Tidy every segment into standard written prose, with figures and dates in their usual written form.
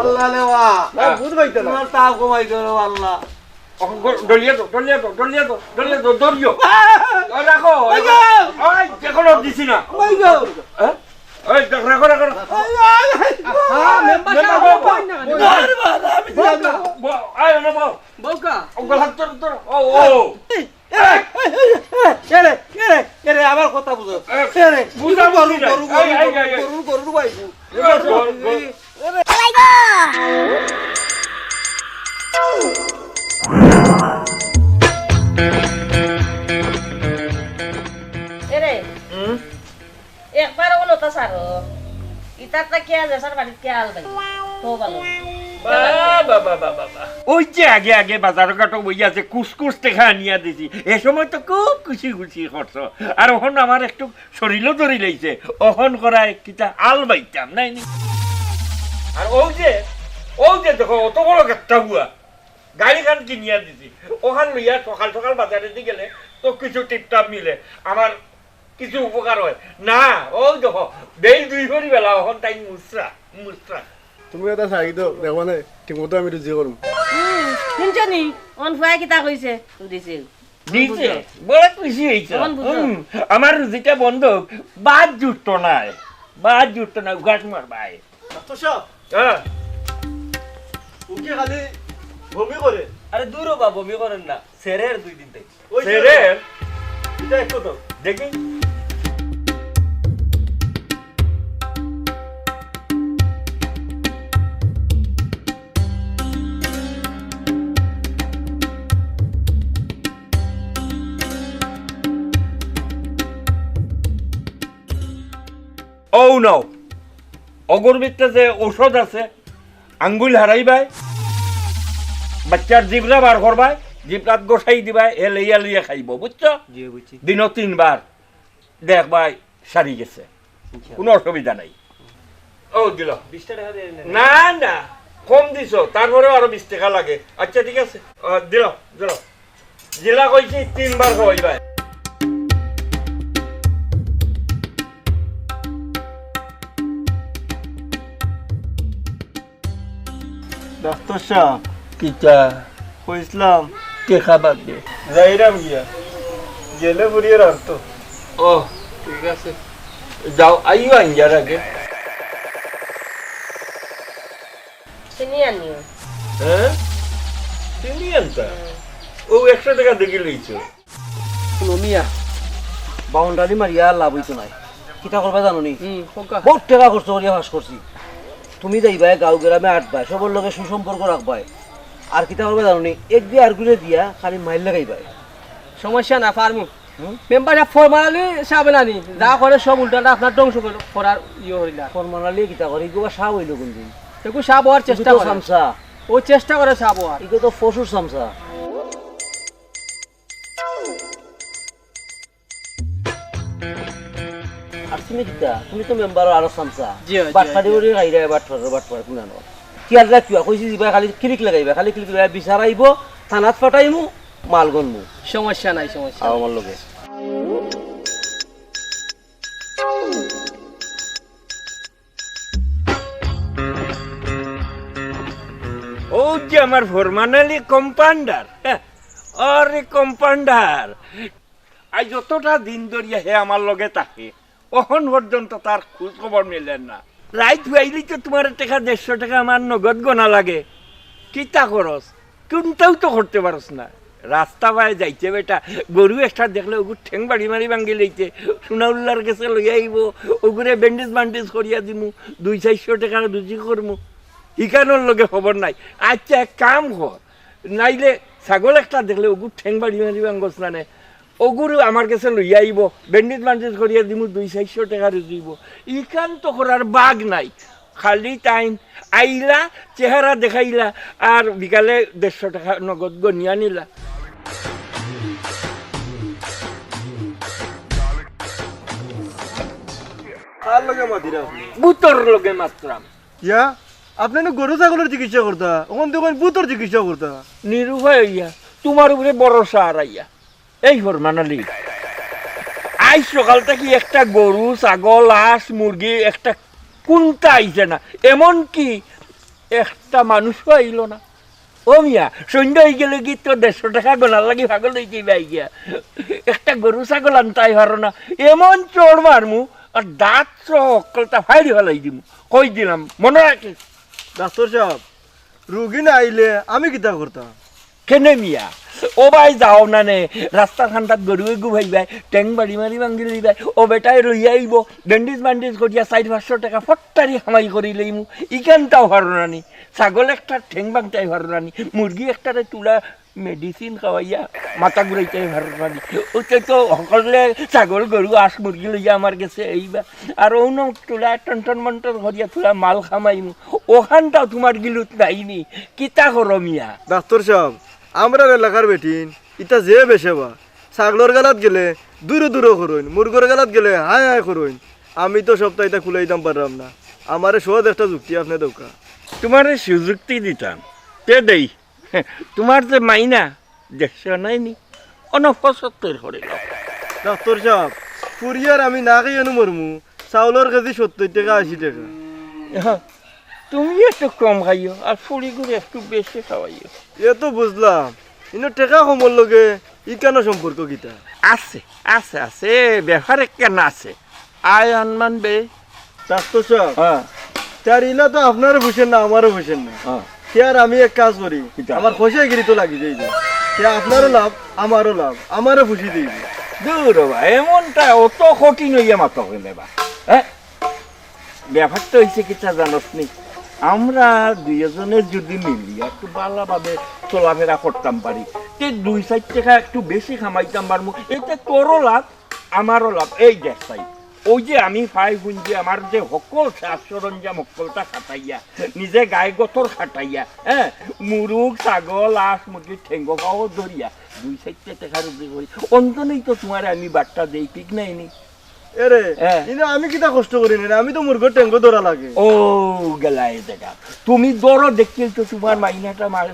আল্লাহ নেওয়া বুঝ পাইতে না তা কমাই করো আল্লাহ ডলিয়ে তো দরিও রাখো এখনো দিছি না রাখো আবার কথা বুঝো গরু ভাই একবার হলো তা সারো ইতাটা কে আছে স্যার বাড়িতে কে আল ভাই তো ভালো ওই যে আগে আগে বাজার ঘাটো বই আছে কুসকুস টেকা নিয়ে দিছি এ সময় তো খুব খুশি খুশি করছো আর ওখান আমার একটু শরীরও ধরি লাইছে ওখান করায় কিতা আল বাইতাম নাই নি আর ওই যে দেখো অত বড় একটা হুয়া গাড়ি খান কিনিয়া দিছি ওখান লইয়া সকাল সকাল বাজারে দিয়ে গেলে তো কিছু টিপটাপ মিলে আমার কিছু উপকার হয় না ওই দেখো বেল দুই ভরি বেলা ওখান তাই মুসরা তুমি এটা চাই তো দেখো না ঠিকমতো আমি রুজি করুম শুনছনি অন ফুয়া কিতা কইছে দিছিল দিছে বড় খুশি হইছে আমার রুজিটা বন্ধ বাদ জুটতো না গাছ মার ভাই তো সব হ্যাঁ উকে খালি বমি করে আরে দূর বা বমি করেন না সেরের 2 দিন তাই সেরের এটা একটু তো দেখি ও নো অগরবিতে যে ঔষধ আছে আঙ্গুল হারাইবাই বাচ্চার জিবরা বার করবাই জিবরাত গোসাই দিবাই এ লইয়া লইয়া খাইব বুঝছো জি বুঝছি দিন 3 বার দেখবাই সারি গেছে কোনো অসুবিধা নাই ও দিল 20 টাকা দেন না না কম দিছো তারপরেও আরো 20 টাকা লাগে আচ্ছা ঠিক আছে দিল জিলা কইছি 3 বার খাওয়াইবাই ডাক্তার সাহেব কিটা কইছিলাম কে খাবার দে যাইরাম গিয়া গেলে বুড়িয়ে রাখতো ও ঠিক আছে যাও আইও আঞ্জার আগে চিনি আনিও হ্যাঁ চিনি আনতা ও 100 টাকা দেখি লইছো মিয়া বাউন্ডারি মারিয়া লাভ হইতো নাই কিতা করবা জানো নি বহুত টাকা খরচ করিয়া ফাঁস করছি তুমি যাইবা গাঁও গ্রামে আটবাই সবার লগে সুসম্পর্ক রাখবাই আর কিতা করবা জানো নি এক দিয়ে আর করে দিয়া খালি মাইল লাগাইবাই সমস্যা না পারমু মেম্বার ফরমালি সাবে না নি যা করে সব উল্টাটা আপনার ধ্বংস করার ইয়ে হইলা ফরমালি কিতা করে ইগো সাপ হইল কোনদিন দেখো সাপ হওয়ার চেষ্টা করে সামসা ও চেষ্টা করে সাপ হওয়ার ইগো তো ফসুর সামসা আর তুমি কিতা তুমি তো মেম্বার আরো সামসা বাটপাড়ি ওরে গাইরা বাটপাড় কুনানো কি আর রাখিবা কইছি দিবা খালি ক্লিক লাগাইবা খালি ক্লিক লাগাই বিচারাইব থানাত ফাটাইমু মাল গনমু সমস্যা নাই সমস্যা আমার লগে ও যে আমার ফরমানালি কম্পাউন্ডার আরে কম্পাউন্ডার আজ যতটা দিন ধরিয়া হে আমার লগে থাকে অহন পর্যন্ত তার খোঁজ খবর মিলেন না রাইত হইলি তো তোমার টাকা 150 টাকা আমার নগদ গোনা লাগে কিতা করস কোনটাও তো করতে পারস না রাস্তা বাই যাইছে বেটা গরু একটা দেখলে ওগুর ঠেং বাড়ি মারি ভাঙ্গি লইতে সোনাউল্লার কাছে লইয়া আইব ওগুরে ব্যান্ডেজ করিয়া দিমু 200-400 টাকা রুজি করমু ইকানোর লগে খবর নাই আচ্ছা এক কাম কর নাইলে ছাগল একটা দেখলে ওগুর ঠেং বাড়ি মারি ভাঙ্গস না ওগুরু আমার কাছে লইয়া আইব ব্যান্ডেজ করিয়া দিমু 200-400 টাকা রুজিব ইকান তো করার বাগ নাই খালি টাইম আইলা চেহারা দেখাইলা আর বিকালে 150 টাকা নগদ গনিয়া নিলা আর লগে মাদিরা বুতর লগে মাত্রাম ইয়া আপনি না গরু ছাগলের চিকিৎসা করতা ওখান থেকে বুতর চিকিৎসা করতা নিরুপায় হইয়া তোমার উপরে ভরসা হারাইয়া এই ফরমানালি আজ সকাল থেকে একটা গরু ছাগল হাঁস মুরগি একটা কোনটা আইছে না এমন কি একটা মানুষও আইল না। ও মিয়া সন্ধ্যা হয়ে গেলে কি তোর 150 টাকা গোনার লাগি পাগল হয়ে যাই গিয়া, একটা গরু ছাগল আনতাই পারো না, এমন চোর মারমু আর দাঁত অকলটা ফাইরি ফেলাই দিমু, কই দিলাম মনে রাখিস। ডাক্তার সাহেব রুগী না আইলে আমি কিতা করতাম? কেনে মিয়া ও ভাই যাও না নে, রাস্তা খান্ডাত গরু এগু ভাইবাই ট্যাং বাড়ি মারি ভাঙ্গি লইবাই, ও বেটাই রইয়া আইব ব্যান্ডেজ ব্যান্ডেজ করিয়া 400-500 টাকা ফট্টারি খামাই করি লইমু, ইখানটাও হারো নানি, ছাগল একটা ঠেং ভাঙটাই হারো নানি, মুরগি একটারে তুলা মেডিসিন খাওয়াইয়া মাথা ঘুরাইতেই হারো নানি। ওতে তো সকলে ছাগল গরু আস মুরগি লইয়া আমার গেছে এইবা, আর অন্য তুলা টন মন্টন করিয়া তুলা মাল খামাইমু, ওখানটাও তোমার গিলুত নাইনি, কিতা করো মিয়া? ডাক্তার সাহেব আমরা এলাকার বেটিন ইটা যে বেসেবা, ছাগলের গালাত গেলে দূরে দূরে করইন, মুরগর গালাত গেলে হায় হায় করইন, আমি তো সপ্তাহ এটা খুলাই দাম পারলাম না, আমারে সহজ একটা যুক্তি আপনি দৌকা। তোমার সুযুক্তি দিতাম তে দেই, তোমার যে মাইনা দেখছো নাইনি অনপসত্তর করে ডাক্তার সাহেব ফুরিয়ার আমি না খাই এনে মরমু, চাউলের কেজি 70 টাকা 80 টাকা। তুমি একটু কম খাইও আর ফুড়ি করে একটু বেশি খাওয়াইও। এ তো বুঝলাম, কিন্তু টাকা কমর লগে ই কেন সম্পর্ক কিতা? আছে আছে আছে ব্যাপারে কেন আছে, আয় আনমান বে। ডাক্তার সাহেব হ্যাঁ তার ইলা তো আপনারও বুঝেন না আমারও বুঝেন না, আর আমি এক কাজ করি আমার খোসাই গিরি তো লাগি যাই যে আপনারও লাভ আমারও লাভ, আমারও খুশি দিই। দূর বা এমনটা অত কঠিন হইয়া মাথা হইলে বা, হ্যাঁ ব্যাপারটা হয়েছে কিটা জানোস নি, আমরা দুইজনের যদি মিলি একটু ভালোভাবে চলাফেরা করতাম পারি, 2-4 টাকা একটু বেশি খামাইতাম পারবো, এতে তোরও লাভ আমারও লাভ। এই দেখ তাই ওই যে আমি ফাই শুনছি আমার যে সকল সাজ সরঞ্জাম সকলটা খাটাইয়া নিজে গায়ে গতর খাটাইয়া, হ্যাঁ মুরুগ ছাগল আস মুরগির ঠেঙ্গ পাও ধরিয়া 2-4 টাকার উপরে করি, অন্তনেই তো তোমার আমি বার্তা দেই, ঠিক নাই নি? এরে আমি কিতা কষ্ট করি না, আমি তো মুরগর টেঙ্গ ধরা লাগে। ও গেলাই দেখা তুমি দরো দেখছিল তো তোমার মাইনাটা মার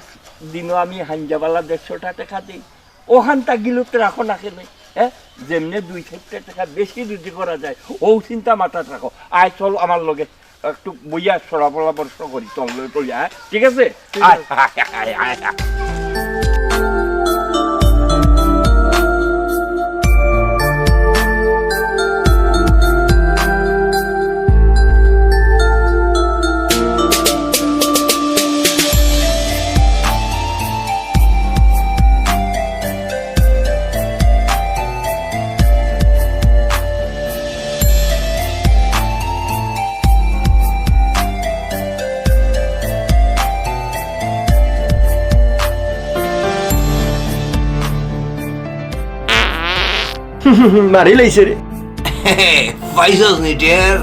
দিনও আমি হাঞ্জাবালা 150 টাকা দিই, ওখানটা গিলুতে রাখো না কেন? হ্যাঁ যেমনি 2-4 টাকা বেশি রুজি করা যায় ও চিন্তা মাথাত রাখো। আয় চল আমার লগে একটু বইয়া সরা পরামর্শ করি তলে তলিয়া, ঠিক আছে? আয় আয় আয় আয়। মারি লাইছে রে পাইছস নি টের?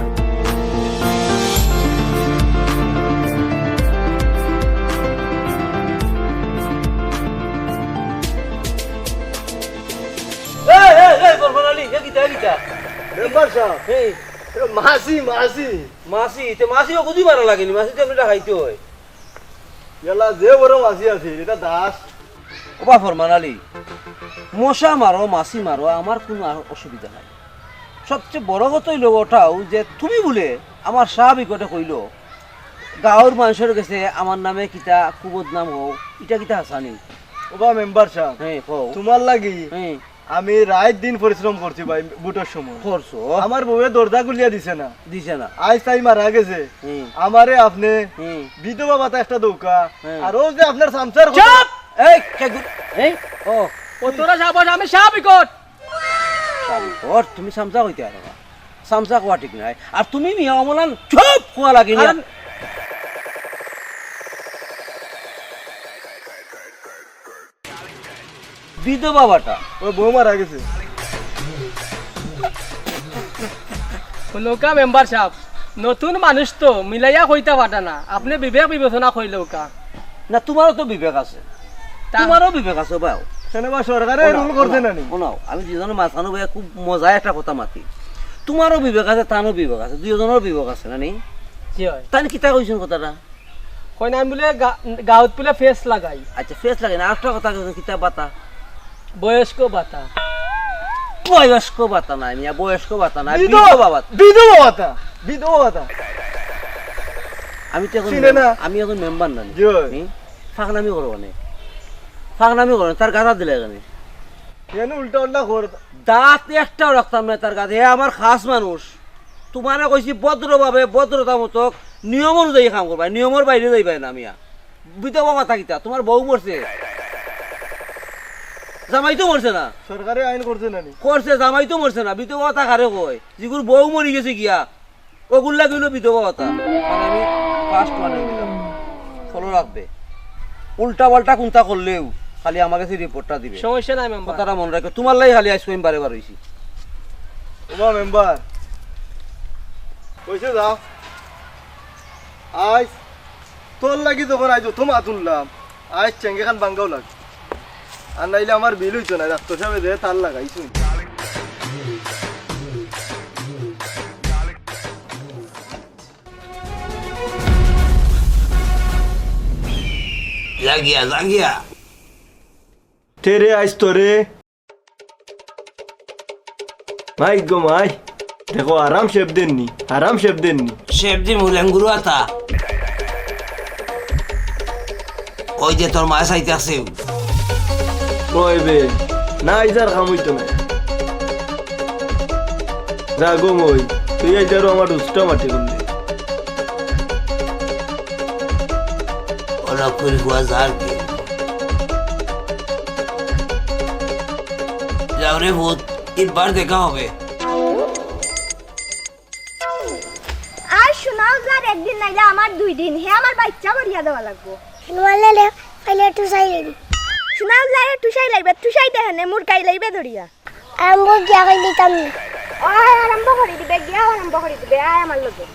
মাসি মাসি মাসি তে মাসিও খুঁজি মারা লাগেনি, মাসি তো এমনিটা খাইতে হয়। এলা যে বড় মাসি আছে এটা দাস। ও বা ফরমান আলী, মশা মারো মাসি মারো আমার কোনো আর অসুবিধা নাই, সবচেয়ে বড় কথাই লোক ওটাও যে তুমি বলে আমার স্বাভাবিক ওটা কইল গাঁৱৰ মানুষের কাছে আমার নামে কিতা কুবদনাম হোক, এটা কিতা হাসানি? ওবা মেম্বার সাহেব হ্যাঁ কও। তোমার লাগি হ্যাঁ আমি রাত দিন পরিশ্রম করছি ভাই, বুটের সময় করছো আমার বউয়ে দরজা খুলিয়া দিছে না, দিছে না? আজ তাই মারা গেছে, আমারে আপনি বিধবা ভাতা একটা দৌকা, আর ও যে আপনার সামসার চুপ! এই কেগু এই ও ও তোরা সাবাস আমি সাবিকট ওর তুমি সামসা কইতে আর সামসা কোয়া ঠিক নাই, আর তুমি মিয়া অমলান চুপ কোয়া লাগি না। বিধবা বাটা ও বউ মারা গেছে। লোকা মেম্বার সাহেব নতুন মানুষ তো মিলাইয়া কইতা পাটা না, আপনি বিবেক বিবেচনা কই লোকা না, তোমারও তো বিবেক আছে, তোমারও বিবেক আছে বাও। সেনেবা সরকারে রুল করছে না নি? শোনাও আমি দুজনের মাঝখানে বইয়া খুব মজায় একটা কথা মাতি, তোমারও বিবেক আছে তারও বিবেক আছে, দুজনের বিবেক আছে না নি? কি হয় তাই কিতা কইছেন কথাটা? কই না বলে গাঁৱত বলে ফেস লাগাই। আচ্ছা ফেস লাগে না, আরেকটা কথা কইছেন কিতা বাতা? বয়স্ক বাতা। বয়স্ক বাতা নাই মিয়া, বয়স্ক বাতা নাই, বিধবা বিধবা বাতা। বিধবা ভাতা, বিধবা ভাতা। আমি তো এখন চিনে না? আমি এখন মেম্বার না জি হয়। ফাঁকনামি করো মানে ফাঁকনামি করো তার গাদা দিলে এখানে কেন উল্টা উল্টা কর দাঁত একটাও রাখতাম না তার গাদে আমার খাস মানুষ তোমারে কইছি ভদ্রভাবে ভদ্রতা মতো নিয়ম অনুযায়ী কাম করবা নিয়মের বাইরে যাইবাই না মিয়া বিধবা মাথা কিতা তোমার বউ মরছে জামাই তো মরছে না সরকারে আইন করছে নানি করছে জামাই তো মরছে না বিধবা মাথা কারে কয় যেগুলো বউ মরি গেছে গিয়া ওগুলা গেল বিধবা মাথা মানে আমি ফার্স্ট মানে দিলাম ফলো রাখবে উল্টা পাল্টা কোনটা করলেও খালি আমার কাছে রিপোর্টটা দিবে সমস্যা নাই মেম্বার কথাটা মনে রাখো তোমার লাই খালি আইসক্রিম আমি বারে বার হইছি ওমা মেম্বার কইছে যাও আজ তোর লাগি যখন আজ তো মা তুললাম আজ চেঙ্গে খান বাঙ্গাও লাগ আর নাইলে আমার বিল হইতো না ডাক্তার সাহেব দে তার লাগাইছো জাগিয়া জাগিয়া তেরে আইস তোরে মাই গো মাই দেখো আরাম শেপ দেননি আরাম শেপ দেননি শেফজি মুলেঙ্গুরু আতা ওই যে তোর মা চাইতে আছে কইবে না ইজার কাম হইতো না যা গো মই তুই আইজারও আমার উস্তা মাটি করলি ওরা করে হুয়া যার কি যাও রে ভূত এবার দেখা হবে আর শোনাও যার একদিন নাইলে আমার 2 দিন হে আমার বাচ্চা করিয়া দেওয়া লাগবো বললে ফাইলে টুসাই লাগবে শোনাও যারে টুসাই লাগবে টুসাই দেখানে মোর গাই লাগবে ধরিয়া আরম্ভ গিয়া গাইলি তামি আরম্ভ করে দিবে গিয়া আরম্ভ করে দিবে আয় আমার লগে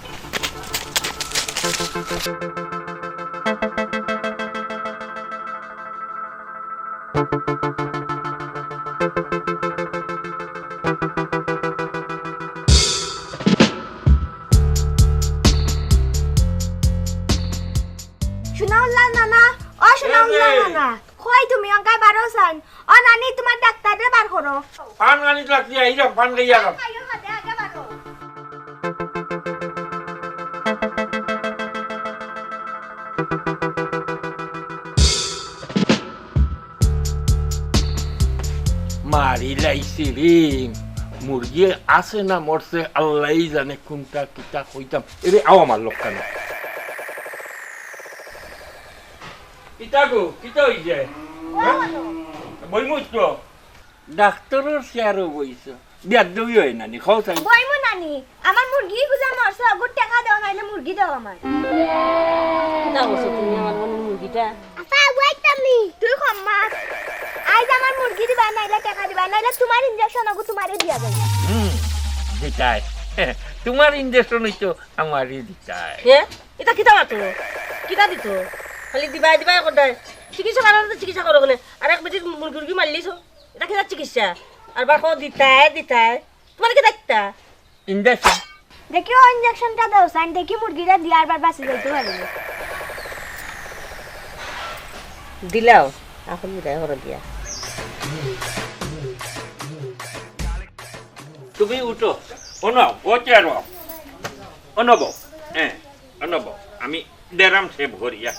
শোনাওলা নানা ও শোনাওলা নানা কই তুমি অঙ্কায় বারো সান ও নানি তোমার ডাক্তারে বার করো পান গানি লাগছি এইরকম পান গাইয়া আগে বারো মারি লাইছি রে মুরগি আছে না মরছে আল্লাহ জানে কোনটা কিটা কইতাম এরে আও আমার লোক কেন কিটা গো কিটা হই যায় বইমুচ তো ডাক্তারের চেয়ারও বইছ বিয়ার দই হয় নানি খাও চাই বইমু নানি আমার মুরগি গুজা মরছে আগর টাকা দাও নাইলে মুরগি দাও আমার না বসে তুমি আমার বোনের মুরগিটা আপা ওয়েট তুমি তুই ক্ষমা আজ আমার মুরগি দিবা নাইলে টাকা দিবা নাইলে তোমার ইনজেকশন আগু তোমারে দিয়া দেব দিতাই তোমার ইঞ্জেকশন হইতো আমারই দিতাই হে এটা কিতা মাতো কিতা দিত খালি দিবাই দিবাই কদাই চিকিৎসা কারণে চিকিৎসা করো কোনে আর এক বেটি মুরগি মারলিছ এটা কিতা চিকিৎসা আর বার কো দিতাই তোমার কি দায়িত্ব ইঞ্জেকশন দেখিও ইনজেকশনটা দাও সাইন দেখি মুরগিটা দিয়ার বার বাঁচি যাইতে পারবে দিলাও এখন বিদায় করে দিয়া তুমি উঠো অনব ও চেয়ার অনব হ্যাঁ অনব আমি দেরাম সে ভরিয়া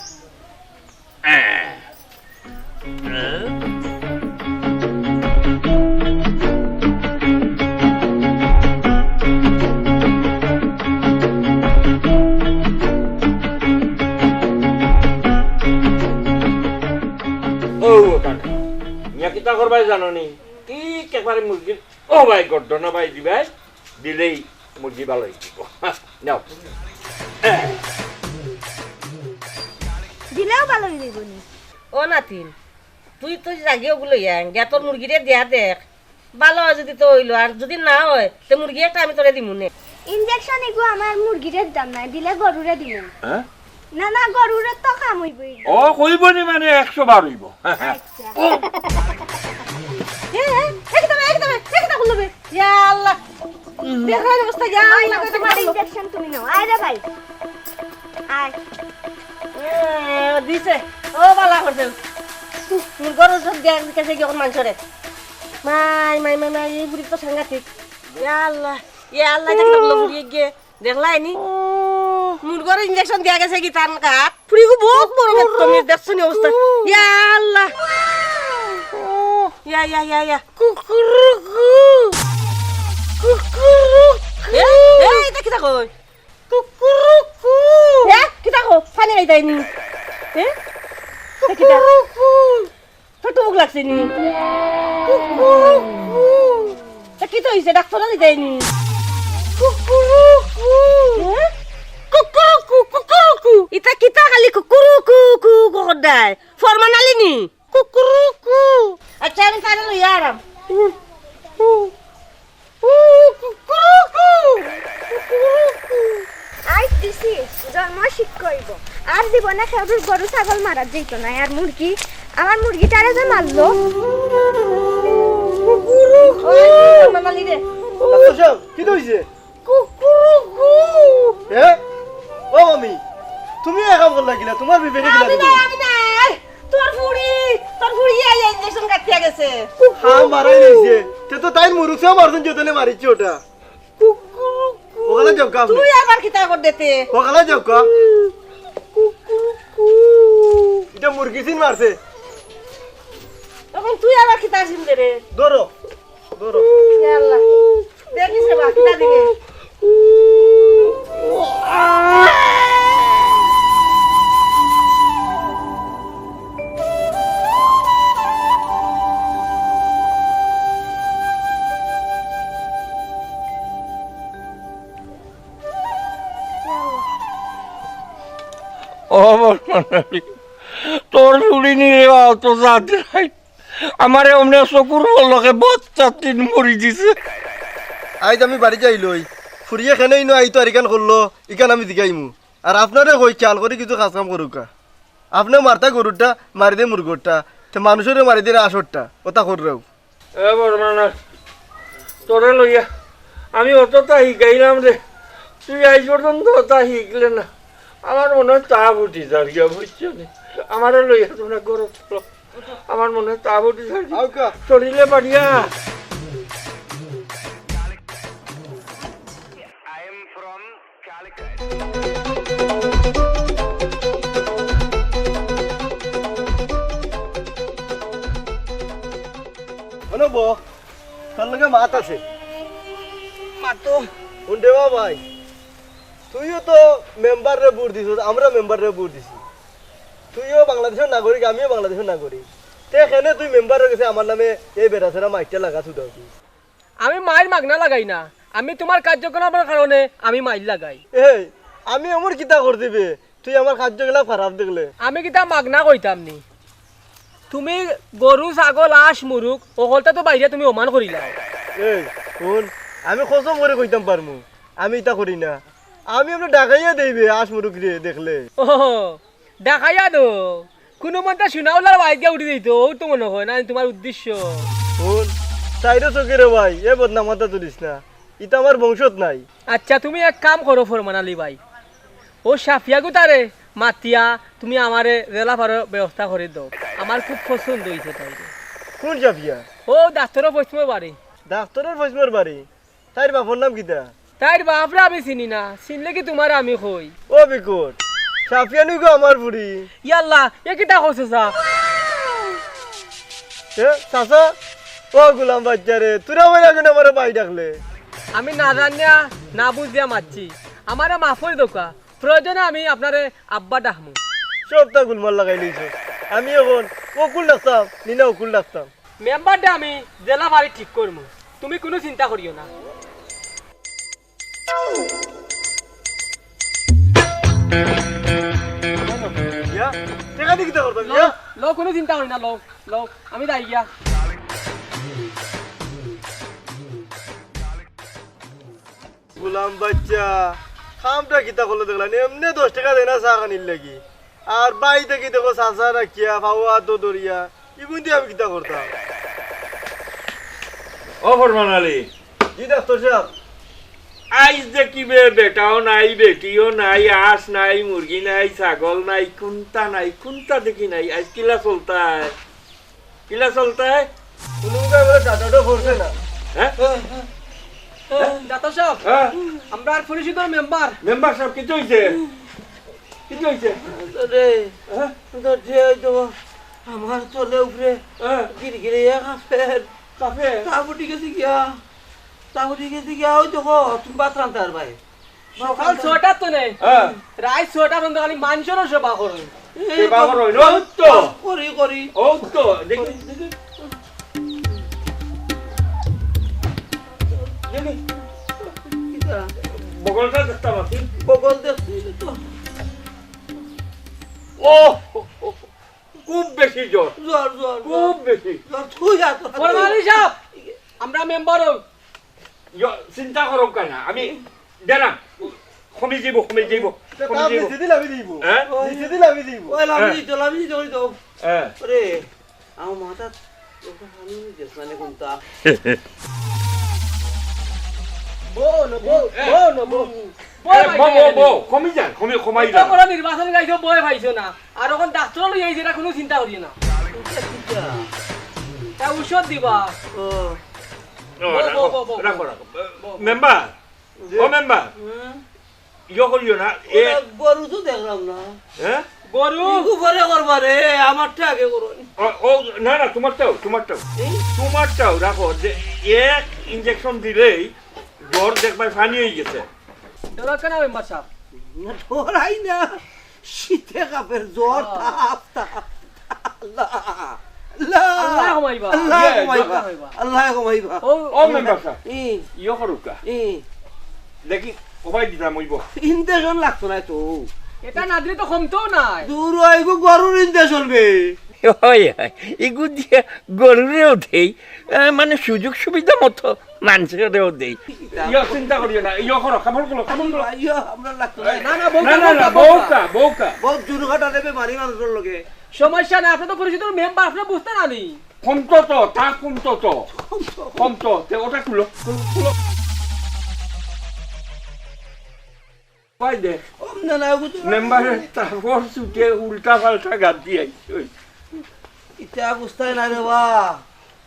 ও ওখানে মিয়া কিতা করবাই জানো নি ঠিক একবারে মুরগির ও ভাই গর্দনা ভাই দিবাই দিলেই মুরগি ভালো হয়ে দিব নাও দিলেও ভালো হয়ে যাইব নি ও নাতিন তুই তো জাগিয়ে ওগুলো ইয়া তোর মুরগিরে দিয়া দেখ ভালো হয় যদি তো হইলো আর যদি না হয় তো মুরগি একটা আমি তোরে দিমু নে ইনজেকশন এগু আমার মুরগিরে দাম নাই দিলে গরুরে দিমু হ্যাঁ না না গরুরে তো কাম হইবই ও কইব নি মানে 100 বার হইব আচ্ছা একদম খুলবে ইয়া আল্লাহ দেখা অবস্থা ইয়া আল্লাহ কত তোমার ইনজেকশন তুমি নাও আয় রে ভাই আয় দিছে ও বালা করছে তোর গরু সব দেখ কাছে কি এখন মাংস রে মাই এই বুড়ি তো সাংঘাতিক ইয়া আল্লাহ এটা কি বুড়ি গিয়ে দেখলাই নি মুরগো তোমার ইনজেকশন দিয়া গেছে কি তার গাত ফুড়িগু বহুত বড় তুমি দেখছো নি অবস্থা ইয়া আল্লাহ ও ইয়া ইয়া ইয়া ইয়া কুকুরুকু কুকুরুকু এ এটা কি কই কুকুরুকু এ কি কো পানি আইতাই নি এ কুকুরুকু তো মুখ লাগছে নি কুকুরুকু তা কি তো হইছে ডাক্তার আইতাই নি কুকুরুকু কুকুরুকু কুকুরুকু ইতা কিতা খালি কুকুরুকু কদাই ফরমান আলি নি কুকুরুকু আচ্ছা আমি কানে লই আরাম আই দিছি জন্ম শিখ কইব আর জীবনে খেউর গরু ছাগল মারা যেত না আর মুরগি আমার মুরগিটারে যে মারলো মানালি রে ডাক্তার সাহেব কি হইছে কুকুরুকু এ ও মামি তুমি একা বল লাগিলা তোমার বিবেকে গিলা আমি দিল নাই তোর ফুড়ি আই ইনজেকশন কাটিয়া গেছে হ্যাঁ মারাই নিছে তে তো তাই মুরুকসা মারছেন যেতলে মারিছে ওটা কুকুরুকু ওখানে যাও কা তুই আবার কিতা কর দেতে ওখানে যাও কা কুকুরুকু এটা মুরগি সিন মারছে তখন তুই আবার কিতা জিন্দে রে ধরো ধরো ইয়া আল্লাহ দেখিস রে বা কিতা দিবে ও বর্মানালি তোর চুরি নিয়ে তো যাতে নাই আমারে অমনে চকুর লগে বচ্চা তিন মরি দিছে আইজ আমি বাড়ি যাইলই ফুরিয়ে খেনেই নো আই তো আর ইকান করলো ইকান আমি দিগাইমু আর আপনারে কই চাল করে কিছু কাজ কাম করুকা আপনি মারতা গরুটা মারি দে মুরগোরটা তে মানুষের মারি দে আসরটা ওটা কররেও এ বর্মানা তোরে লইয়া আমি অতটা শিখাইলাম রে তুই আজ পর্যন্ত অতা শিখলে না আমার মনে হয় তাপ উঠি যারিয়া বুঝছো নি আমারে লইয়া তোমরা গরম আমার মনে হয় তাপ উঠি যারিয়া আউকা শরীরে বাড়িয়া মানে ব তার লগে মাত আছে মাতো কোন দেবা ভাই তুইও তো মেম্বার রে ভোট দিছ আমরা মেম্বার রে ভোট দিছি তুইও বাংলাদেশের নাগরিক আমিও বাংলাদেশের নাগরিক তে এখানে তুই মেম্বার হয়ে গেছে আমার নামে এই বেড়াছেরা মাইকটা লাগা ছুটাও তুই আমি মাইল মাগনা লাগাই না আমি তোমার কার্যক্রমের কারণে আমি মাইল লাগাই এই আমি আমার কিতা করে দিবে তুই আমার কার্যকলাপ খারাপ দেখলে আমি কিতা মাগনা কইতাম নি তুমি গরু ছাগল আঁশ মুরুক অকলটা তো বাইরে তুমি অমান করিলা এই শুন আমি কসম করে কইতাম পারমু আমি এটা করি না আমি আমরা ডাকাইয়া দেইবে আস মুরুক রে দেখলে ও দেখাইয়া দো কোনো মনটা শুনাওলার বাইকে উঠে দিত ও তো মনে হয় না তোমার উদ্দেশ্য শুন চাইরে চোখে রে ভাই এ বদনামাতা তুলিস না এটা আমার বংশত নাই আচ্ছা তুমি এক কাম করো ফরমান আলী ভাই ও সাফিয়া গুতারে মাতিয়া তুমি আমারে রেলা ভাড়ার ব্যবস্থা করে দাও আমার খুব পছন্দ হয়েছে তাই কোন জাফিয়া ও ডাক্তারও পশ্চিম বাড়ি ডাক্তারের ফজমর বাড়ি তাইর বাপর নাম কিতা তাইর বাপরে আমি চিনি না চিনলে কি তোমার আমি কই ও বিকট সাফিয়া নুগো আমার বুড়ি ইয়াল্লা এ কিতা কইছে সা এ চাচা ও গুলাম বাচ্চা রে তোরা ওই আগুন আমার ভাই ডাকলে আমি না জানিয়া না বুঝিয়া মারছি আমারে মাফ করে দোকা প্রয়োজনে আমি আপনারে আব্বা ডাকমু সবটা গুলমাল লাগাই লইছে আমি এখন অকুল ডাকতাম নিনা অকুল ডাকতাম মেম্বারটা আমি জেলা বাড়ি ঠিক করবো তুমি কোনো চিন্তা করিও না ইয়া দেখা দি কিতা করতাম ইয়া লোক কোনো চিন্তা করি না লোক লোক আমি যাই গিয়া গুলাম বাচ্চা খামটা কিতা করলে দেখলাম এমনি 10 টাকা দেয় না চা খানির লাগি আর বাই থেকে দেখো চাচা রাখিয়া ফাওয়া তো দরিয়া ইগুন দিয়ে আমি কিতা করতাম ও বর্মানালি জি ডাক্তার সাহেব আইস দেখিবে বেটাও নাই বেটিও নাই আঁশ নাই মুরগি নাই ছাগল নাই কোনটা দেখি নাই আজ কিলা চলতায় কোনো বলে টাটাটা করছে না হ্যাঁ ডাক্তার সাহেব হ্যাঁ আমরা আর পরিষদের মেম্বার মেম্বার সাহেব কিছু হয়েছে কি হইছে রে হ্যাঁ তো যে তো আমার চলে উপরে গিরি গিরি কাফের কাফে তাবুটি গেছি গিয়া ওই দেখো তুমি বাত রান্তে আর ভাই সকাল 6টা তো নেই হ্যাঁ রাত 6টা পর্যন্ত খালি মানুষেরও সেবা করো সেবা করো ও তো করি ও তো দেখি দেখি কিটা বগলটা দেখতে পাচ্ছি বগল দেখছি তো ও খুব বেশি জ্বর জ্বর খুব বেশি তুই আত ফরমালি সাহেব আমরা মেম্বার চিন্তা করো কেন আমি দেনা কমে যাইব নিচে দিলে আমি দিব হ্যাঁ নিচে দিলে আমি দিব ওই লাভি করি তো হ্যাঁ আরে আমার মাথা ওটা হানি দিস মানে কোনটা কমে যান কমাই এটা করে নির্বাচন গাইছো বয় পাইছো না আর এখন ডাক্তার লই আইছে এটা কোনো চিন্তা করি না তা ঔষধ দিবা মেম্বার ও মেম্বার ইয়ে করিও না এ গরু তো দেখলাম না হ্যাঁ গরু পরে করবা রে আমারটা আগে করো ও না তোমারটাও রাখো যে এক ইনজেকশন দিলেই জ্বর দেখবার ফানি হয়ে গেছে ডরা কেন মেম্বার সাহেব ধরাই না শীতে কাপের জ্বর তাপ আল্লাহ আল্লাহ কমাইবা আল্লাহ কমাইবা ও মেম্বার সাহেব ইয়ে করুকা দেখি কমাই দিতাম হইব ইনজেকশন লাগতো না তো এটা না দিলে তো কমতো নাই দূর হইব গরুর ইনজেকশন বে এগুলো দিয়ে গরুরেও দেই মানে সুযোগ সুবিধা মতো মানুষেরও দেই চিন্তা করিও না ইয়ে করো কামড় আইয়া আমরা লাগতো না না বউকা বহুত জুরু কাটা দেবে মারি মানুষের লগে সমস্যা না আপনি তো পরিচিত মেম্বার আপনি বুঝতে না নি কমতো তো তা কমতো ওটা খুলো পাই দে না না মেম্বারের তারপর ছুটে উল্টা পাল্টা গাদ দিয়ে ইটা বুঝতে না রে বা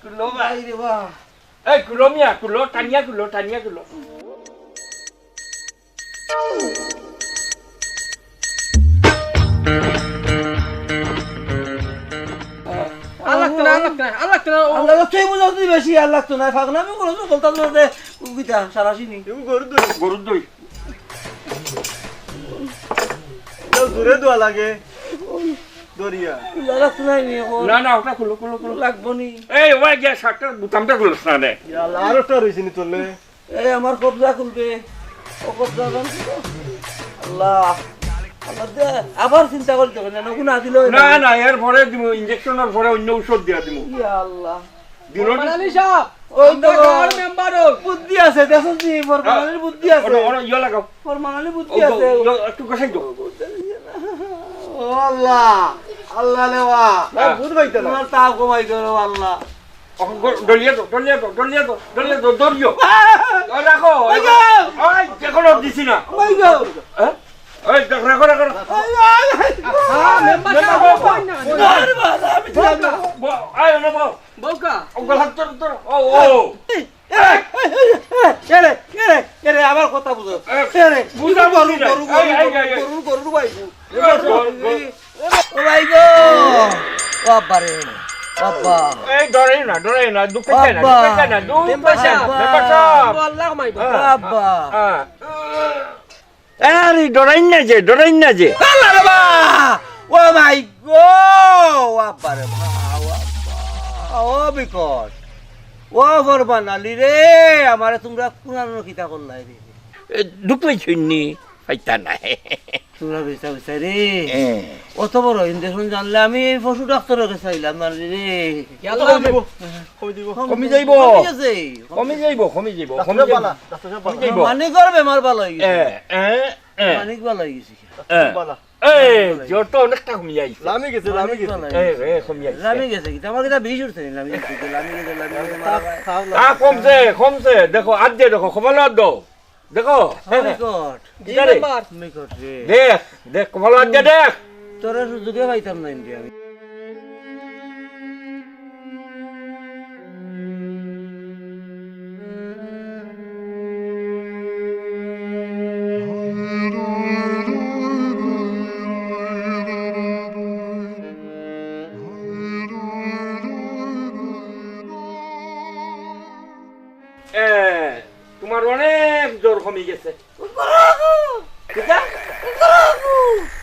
খুলো ভাই রে বা এই খুলো মিয়া খুলো টানিয়া খুলো আল্লাহ তো না আল্লাহ তুই বুঝাও তুই বেশি আর লাগতো না ফাগলামি করো তো বলতাম না যে উগিতা সারাসিনি তুমি গরুর দই দূরে দোয়া লাগে দরিয়া লাগতো না নি না ওটা খুলো লাগবো নি এই ওই গিয়া শার্টের বুতামটা খুলো না রে আর একটা রয়েছে নি তোলে এই আমার কবজা খুলবে ও কবজা আল্লাহ আবার চিন্তা করতে হবে না কোনো দিলে না এর পরে দিব ইনজেকশনের পরে অন্য ঔষধ দিয়া দিব ইয়া আল্লাহ দিলো মানালি সাহেব ওই তো মেম্বার বুদ্ধি আছে দেখো জি ফরমানালি বুদ্ধি আছে ওরা ইয়া লাগাও ফরমানালি বুদ্ধি আছে একটু কষাই দাও ও আল্লাহ লেওয়া ভূত পাইতে না তোমার তাপ কমাই করো আল্লাহ দলিয়া দো দরিও রাখো ওই এখনো দিছি না ওই গো হ্যাঁ ওই রাখো মেম্বার সাহেব আমি জানি না আয় না বউকা গলাত তোর ও এরে আবার কথা বুঝো এরে বুঝা গরু ভাই ও ভাই গো বাবারে বাবা এই ডরে না দুঃখে না মেম্বার সাহেব আল্লাহ কমাইবা বাবা আরে ডরাই না যে আল্লাহ বাবা ও মাই গো বাবারে ও বিকট ও বরবানালি রে আমারে তোমরা পুরানো কিতা করলাই রে দুঃখ পাইছনি পাইতা নাই তোমরা বেচা রে অত বড় ইনজেকশন জানলে আমি পশু ডাক্তারের কাছে চাইলাম না রে কমি যাইব মানিক আর বেমার ভালো হয়ে গেছে মানিক ভালো হয়ে গেছে যত অনেকটা কমি যাইছে লামি গেছে লামি গেছে কি আমার কিটা বিষ উঠছে লামি গেছে কমছে দেখো আজ দেখো খবর দাও দেখো নিকট রে দেখ খবর আজ দেখ তোরা সুযোগে পাইতাম না ইন্ডিয়া আমি কমে গেছে কিতা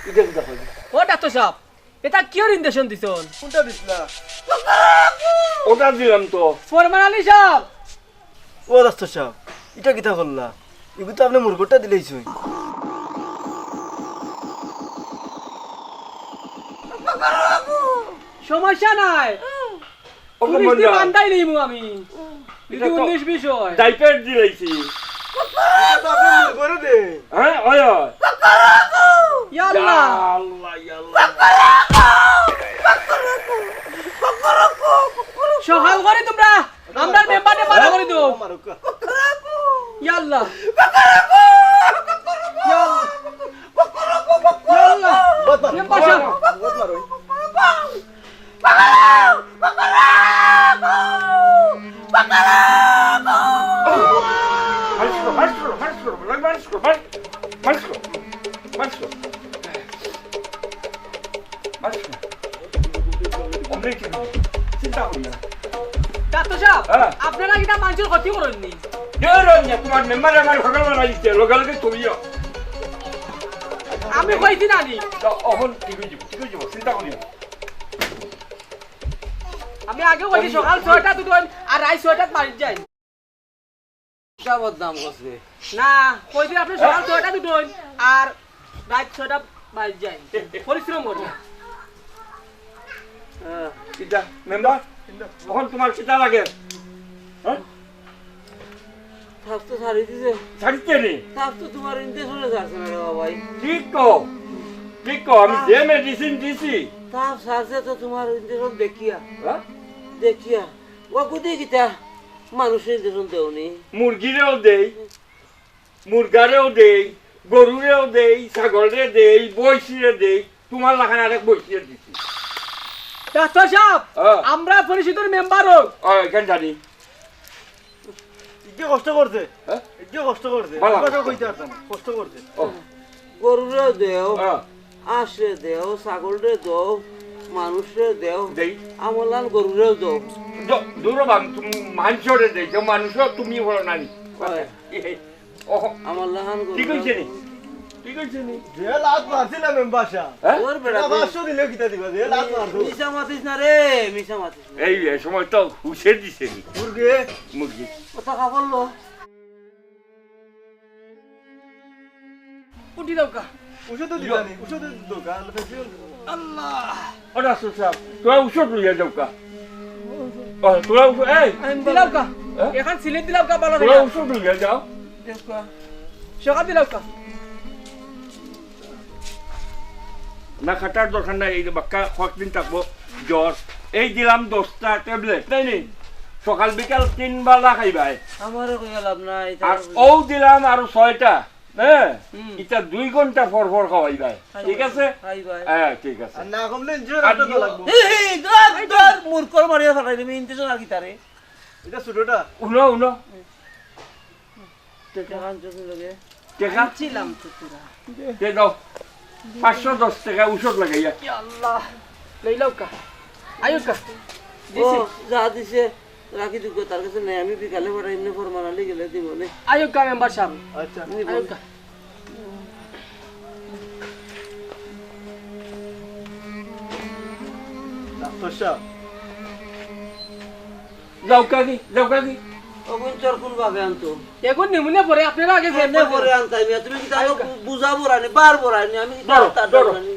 ইটা কিতা কই ও ডাক্তার সাহেব এটা কিয়র ইনজেকশন দিছন কোনটা দিছলা ওটা দিলাম তো ফরমান আলী সাহেব ও ডাক্তার সাহেব এটা কিতা করলা এগুলো তো আপনি মুরগটা দিলেইছুই সমস্যা নাই ও পুলিশ কমান্ডার দিয়ে বান্ধাই নিমু আমি এটা যদি তো- 19 বিষয় ডাইপার দিলাইছি এটা তো আপনি মুরগরে দে হ্যাঁ ওই ইয়াল্লাহ আল্লাহ আল্লাহ সকাল করে তোমরা আমরা মেম্বারে মারা করে দাও মারুকা ইয়াল্লাহ ইয়াল্লাহ বত মারো মেম্বার সাহেব বত মারো চিন্তা করি না ডাক্তার সাহেব হ্যাঁ। আপনারা কিটা মানুষের ক্ষতি করেননি তোমার মেম্বার আমার সকালবেলা দিচ্ছে লগে লগে তুমিও আমি কইছি নানি অহন ঠিক হয়ে যাব চিন্তা করি না আমি আগে কইছি সকাল 6টা দুটোন আর রাত 6টা মারি যাই সবর দাম করছে না কইছি আপনি সকাল 6টা দুটোন আর রাত 6টা মারি যাই পরিশ্রম করুন কিটা মেম্বার তখন তোমার কিটা লাগে হ্যাঁ স্বাস্থ্য সারি দিছে ছাড়িতে নেই স্বাস্থ্য তোমার ইনজেকশনে যাচ্ছে না রে ভাই ঠিক কো আমি যে মেডিসিন দিছি তাপ সারছে তো তোমার ইনজেকশন দেখিয়া হ্যাঁ? দেখিয়া ও কুদি কিতা মানুষের ইনজেকশন দেওনি মুরগিরেও দেই মুরগারেও দেই গরুরেও দেই ছাগলরে দেই বৈশিরে দেই তোমার লাখান আরেক বৈশিরে দিছি ডাক্তার সাহেব হ্যাঁ। আমরা পরিষদের মেম্বার হোক কেন জানি ইকে কষ্ট করছে হ্যাঁ? ইকে কষ্ট করছে ভালো। কথা কইতে পারতাম না, কষ্ট করছে ও গরুরেও দেও হ্যাঁ আঁশরে দেও ছাগলরে দেও মানুষরে দেও দেই আমলান গরুরেও দেও দূরবান তুমি মানুষরে দেই যে মানুষ তুমি বলো নানি হয়। ও আমার লাহান ঠিক হয়েছে নি ঠিক হয়েছে নি যে লাত মারছিলাম মেম্বাসা হ্যাঁ? ওর বেড়া এটা 500 দিলেও কিতা দিবা যে লাত মারছো মিশা মাতিস না রে মিশা মাতিস না এই সময় তো হুশের দিছে নি মুরগে মুরগি কথা খাবললো উঠি দাও কা ওষুধ দিলানি ওষুধ দোকান ফেসিয়ন ওরা সুসাব তোরা উষট লইয়া যাও কা তোরা উষট এই দিলাও কা হ্যাঁ? এখন সিলে দিলাও কা ভালো তোরা থাকে উষট লইয়া যাও সকাল দিলাও কা না খাটার দরকার নাই এই বাক্কা কয়েকদিন থাকবো জ্বর এই দিলাম 10টা ট্যাবলেট তাই নি সকাল বিকাল 3 বেলা খাইবাই আমারও কই লাভ নাই আর ও দিলাম আর 6টা হ্যাঁ এটা 2 ঘন্টা পর পর খাওয়াইবাই ঠিক আছে খাই ভাই হ্যাঁ ঠিক আছে আর না কমলে ইনজুর আর একটা তো ইয়ে- লাগবো এই দর মূর্খর মারিয়া ফাটাই দিবি ইনতেশন আর কি তারে এটা ছোটটা উনো টাকা আনছস লগে টাকা ছিলাম তো তোরা দে দাও 510 টাকা উষট লাগাইয়া আল্লাহ লইলাও কা আয়ো কা ও যা দিছে রাখি দিব তার কাছে নাই আমি বিকালে ফাটাই এমনি ফরমানালি গেলে দিব নে আয়ো কা মেম্বার সাহেব আচ্ছা আয়ো কা ডাক্তার সাহেব যাও কাকি ওগুন চর কোন ভাবে আনতো এখন নিমুনে পরে আপনারা আগে এমনি পরে আনতাই মিয়া তুমি কি তাও বুঝাবো রানি বারবার রানি আমি কি ধরো, তার ধরো। রানি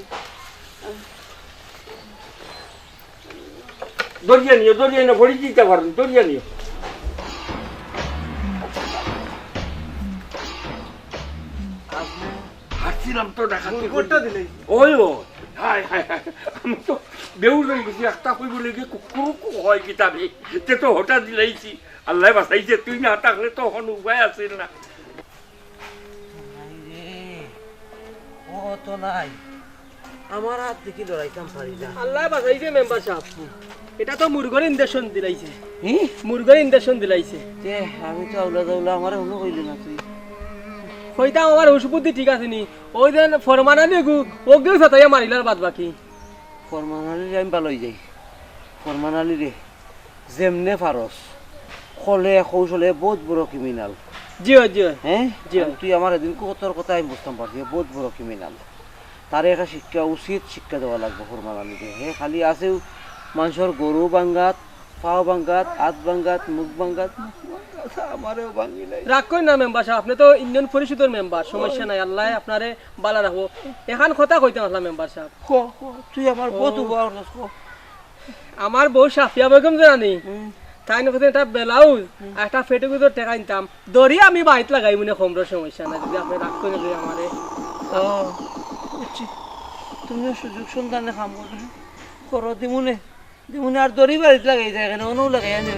দরিয়া নিয়ে ভরি দিতে পারেন দরিয়া নিয়ে হাঁটছিলাম তো দেখা মুরগটা দিলেই ওই হাই আমি তো বেউল হয়ে গেছি একটা কইব লেগে কুকুর হয় কিতাবে তে তো হঠাৎ দিলাইছি আল্লাহ বাঁচাইছে তুই না থাকলে তো এখন উপায় আছে না ও তো নাই আমার হাত দেখি লড়াইতাম পারি না আল্লাহ বাঁচাইছে মেম্বার সাহেব এটা তো মুরগর ইনজেকশন দিলাইছে মুরগর ইনজেকশন দিলাইছে তে আমি তো আউলা দাউলা আমার হলো কইলি না তুই কইতা আমার ওষুধ ঠিক আছে নি ওই দেন ফরমানা নেগু ওগেও সাতাইয়া মারিলার বাদ বাকি ফরমানালি আমি ভালোই যাই ফরমানালি রে যেমনে ফারস কলে কৌশলে বহুত বড় ক্রিমিনাল জিও জিও হ্যাঁ জি। আর তুই আমার এদিন তোর কথা আমি বুঝতাম পারছি বহুত বড় ক্রিমিনাল তারে একটা শিক্ষা উচিত শিক্ষা দেওয়া লাগবে ফরমান আলীকে হে খালি আছেও মানুষের গরু বাঙ্গাত পাও বাঙ্গাত হাত বাঙ্গাত মুখ বাঙ্গাত আমারও ভাঙি নাই রাগ করেন না মেম্বার সাহেব, আপনি তো ইউনিয়ন পরিষদের মেম্বার, সমস্যা নাই, আল্লাহ আপনারে বালা রাখবো। এখান কথা কইতে আসলাম মেম্বার সাহেব, তুই আমার বহুত উপকার আমার বউ সাফিয়া বেগম জানি তাই না একটা ব্লাউজ একটা ফেটে টাকা নিতাম দড়ি আমি বাড়িতে লাগাই মনে কমর সমস্যা নাই, যদি আপনি রাগ করে দিই আমারে। বুঝছি তুমিও সুযোগ সন্ধানে কাম করবে করো দিমুনে দিমুনে আর দড়ি বাড়িতে লাগাই যায় এখানে অন্য লাগাই আনি